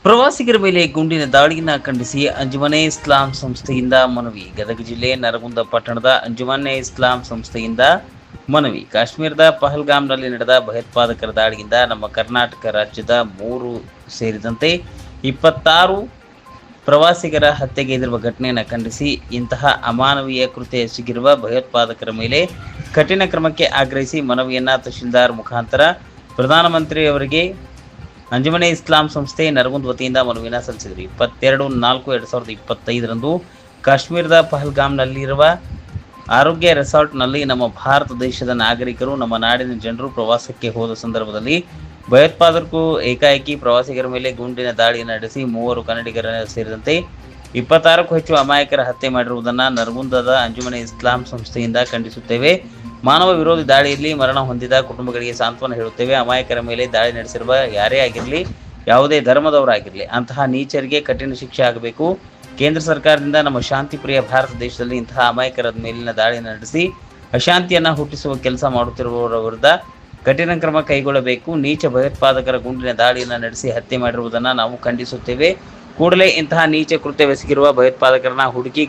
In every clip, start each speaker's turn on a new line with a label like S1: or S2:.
S1: ಪ್ರವಾಸಿಗರ ಮೇಲೆ ಗುಂಡಿನ ದಾಳಿಯನ್ನು ಖಂಡಿಸಿ ಅಂಜುಮನೆ ಇಸ್ಲಾಂ ಸಂಸ್ಥೆಯಿಂದ ಮನವಿ. ಗದಗ ಜಿಲ್ಲೆ ನರಗುಂದ ಪಟ್ಟಣದ ಅಂಜುಮನೆ ಇಸ್ಲಾಂ ಸಂಸ್ಥೆಯಿಂದ ಮನವಿ. ಕಾಶ್ಮೀರದ ಪಹಲ್ಗಾಮ್ನಲ್ಲಿ ನಡೆದ ಭಯೋತ್ಪಾದಕರ ದಾಳಿಯಿಂದ ನಮ್ಮ ಕರ್ನಾಟಕ ರಾಜ್ಯದ 3 ಸೇರಿದಂತೆ 26 ಪ್ರವಾಸಿಗರ ಹತ್ಯೆಗೈದಿರುವ ಘಟನೆಯನ್ನು ಖಂಡಿಸಿ ಇಂತಹ ಅಮಾನವೀಯ ಕೃತ್ಯ ಎಸಗಿರುವ ಭಯೋತ್ಪಾದಕರ ಮೇಲೆ ಕಠಿಣ ಕ್ರಮಕ್ಕೆ ಆಗ್ರಹಿಸಿ ಮನವಿಯನ್ನು ತಹಶೀಲ್ದಾರ್ ಮುಖಾಂತರ ಪ್ರಧಾನಮಂತ್ರಿಯವರಿಗೆ ಅಂಜುಮನೆ ಇಸ್ಲಾಂ ಸಂಸ್ಥೆ ನರಗುಂದ್ ವತಿಯಿಂದ ಮನವಿಯನ್ನು ಸಲ್ಲಿಸಿದರು. 22/4/2025 ಕಾಶ್ಮೀರದ ಪಹಲ್ಗಾಮ್ನಲ್ಲಿರುವ ಆರೋಗ್ಯ ರೆಸಾರ್ಟ್ನಲ್ಲಿ ನಮ್ಮ ಭಾರತ ದೇಶದ ನಾಗರಿಕರು, ನಮ್ಮ ನಾಡಿನ ಜನರು ಪ್ರವಾಸಕ್ಕೆ ಹೋದ ಸಂದರ್ಭದಲ್ಲಿ ಭಯೋತ್ಪಾದಕರು ಏಕಾಏಕಿ ಪ್ರವಾಸಿಗರ ಮೇಲೆ ಗುಂಡಿನ ದಾಳಿಯನ್ನು ನಡೆಸಿ 3 ಕನ್ನಡಿಗರ ಸೇರಿದಂತೆ 26ಕ್ಕೂ ಹೆಚ್ಚು ಅಮಾಯಕರ ಹತ್ಯೆ ಮಾಡಿರುವುದನ್ನು ನರಗುಂದದ ಅಂಜುಮನೆ ಇಸ್ಲಾಂ ಸಂಸ್ಥೆಯಿಂದ ಖಂಡಿಸುತ್ತೇವೆ. ಮಾನವ ವಿರೋಧಿ ದಾಳಿಯಲ್ಲಿ ಮರಣ ಹೊಂದಿದ ಕುಟುಂಬಗಳಿಗೆ ಸಾಂತ್ವನ ಹೇಳುತ್ತೇವೆ. ಅಮಾಯಕರ ಮೇಲೆ ದಾಳಿ ನಡೆಸಿರುವ ಯಾರೇ ಆಗಿರಲಿ, ಯಾವುದೇ ಧರ್ಮದವರಾಗಿರಲಿ, ಅಂತಹ ನೀಚರಿಗೆ ಕಠಿಣ ಶಿಕ್ಷೆ ಆಗಬೇಕು. ಕೇಂದ್ರ ಸರ್ಕಾರದಿಂದ ನಮ್ಮ ಶಾಂತಿಪ್ರಿಯ ಭಾರತ ದೇಶದಲ್ಲಿ ಇಂತಹ ಅಮಾಯಕರ ಮೇಲಿನ ದಾಳಿಯನ್ನು ನಡೆಸಿ ಅಶಾಂತಿಯನ್ನು ಹುಟ್ಟಿಸುವ ಕೆಲಸ ಮಾಡುತ್ತಿರುವವರ ವಿರುದ್ಧ ಕಠಿಣ ಕ್ರಮ ಕೈಗೊಳ್ಳಬೇಕು. ನೀಚ ಭಯೋತ್ಪಾದಕರ ಗುಂಡಿನ ದಾಳಿಯನ್ನು ನಡೆಸಿ ಹತ್ಯೆ ಮಾಡಿರುವುದನ್ನು ನಾವು ಖಂಡಿಸುತ್ತೇವೆ. ಕೂಡಲೇ ಇಂತಹ ನೀಚ ಕೃತ್ಯವೆಸಗಿರುವ ಭಯೋತ್ಪಾದಕರನ್ನ ಹುಡುಕಿ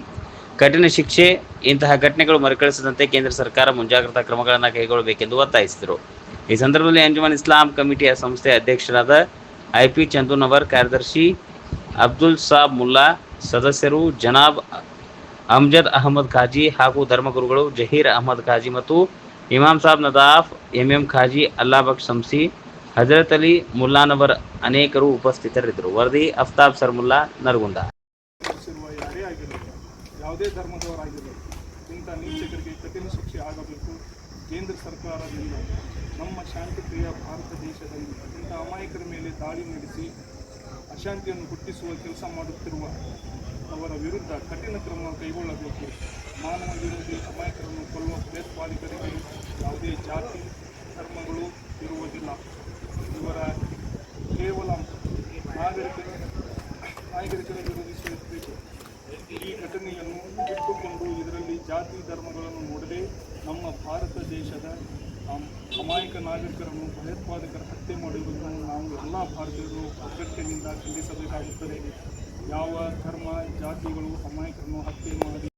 S1: ಕಠಿಣ ಶಿಕ್ಷೆ, ಇಂತಹ ಘಟನೆಗಳು ಮರುಕಳಿಸದಂತೆ ಕೇಂದ್ರ ಸರ್ಕಾರ ಮುಂಜಾಗ್ರತಾ ಕ್ರಮಗಳನ್ನು ಕೈಗೊಳ್ಳಬೇಕೆಂದು ಒತ್ತಾಯಿಸಿದರು. ಈ ಸಂದರ್ಭದಲ್ಲಿ ಅಂಜುಮನ್ ಇಸ್ಲಾಂ ಕಮಿಟಿಯ ಸಂಸ್ಥೆ ಅಧ್ಯಕ್ಷರಾದ IP ಚಂದೂನವರ್, ಕಾರ್ಯದರ್ಶಿ ಅಬ್ದುಲ್ ಸಾಬ್ ಮುಲ್ಲಾ, ಸದಸ್ಯರು ಜನಾಬ್ ಅಮ್ಜದ್ ಅಹಮದ್ ಖಾಜಿ ಹಾಗೂ ಧರ್ಮಗುರುಗಳು ಜಹೀರ್ ಅಹಮದ್ ಖಾಜಿ ಮತ್ತು ಇಮಾಮ್ ಸಾಬ್ ನದಾಫ್, MM ಖಾಜಿ, ಅಲ್ಲಾಬಕ್ಷ್ ಶಂಸಿ, ಹಜರತ್ ಅಲಿ ಮುಲ್ಲಾನವರ್ ಅನೇಕರು ಉಪಸ್ಥಿತರಿದ್ದರು. ವರದಿ ಅಫ್ತಾಬ್ ಸರ್ಮುಲ್ಲಾ, ನರಗುಂದ.
S2: ಯಾವುದೇ ಧರ್ಮದವರಾಗಿರಲಿ, ಇಂಥ ನೀಚಕರಿಗೆ ಕಠಿಣ ಶಿಕ್ಷೆ ಆಗಬೇಕು. ಕೇಂದ್ರ ಸರ್ಕಾರದಿಂದ ನಮ್ಮ ಶಾಂತಿಪ್ರಿಯ ಭಾರತ ದೇಶದಲ್ಲಿ ಇಂಥ ಅಮಾಯಕರ ಮೇಲೆ ದಾಳಿ ನಡೆಸಿ ಅಶಾಂತಿಯನ್ನು ಹುಟ್ಟಿಸುವ ಕೆಲಸ ಮಾಡುತ್ತಿರುವ ಅವರ ವಿರುದ್ಧ ಕಠಿಣ ಕ್ರಮ ಕೈಗೊಳ್ಳಬೇಕು. ಮಾನವ ವಿರೋಧಿ ಅಮಾಯಕರನ್ನು ಕೊಲ್ಲುವ ಭಯೋತ್ಪಾದಕರಿಗೆ ಯಾವುದೇ ಜಾತಿ ಧರ್ಮಗಳು ಇರುವುದಿಲ್ಲ. ಇವರ ಕೇವಲ ನಾಗರಿಕರ ವಿರೋಧಿಸುತ್ತಿದೆ. ಈ ಘಟನೆಯನ್ನು ಇಟ್ಟುಕೊಂಡು ಇದರಲ್ಲಿ ಜಾತಿ ಧರ್ಮಗಳನ್ನು ನೋಡದೆ ನಮ್ಮ ಭಾರತ ದೇಶದ ಅಮಾಯಕ ನಾಗರಿಕರನ್ನು ಭಯೋತ್ಪಾದಕರ ಹತ್ಯೆ ಮಾಡಿರುವುದನ್ನು ನಾವು ಎಲ್ಲ ಭಾರತೀಯರು ಒಗ್ಗಟ್ಟಿನಿಂದ ಖಂಡಿಸಬೇಕಾಗುತ್ತದೆ. ಯಾವ ಧರ್ಮ ಜಾತಿಗಳು ಅಮಾಯಕರನ್ನು ಹತ್ಯೆ ಮಾಡಿ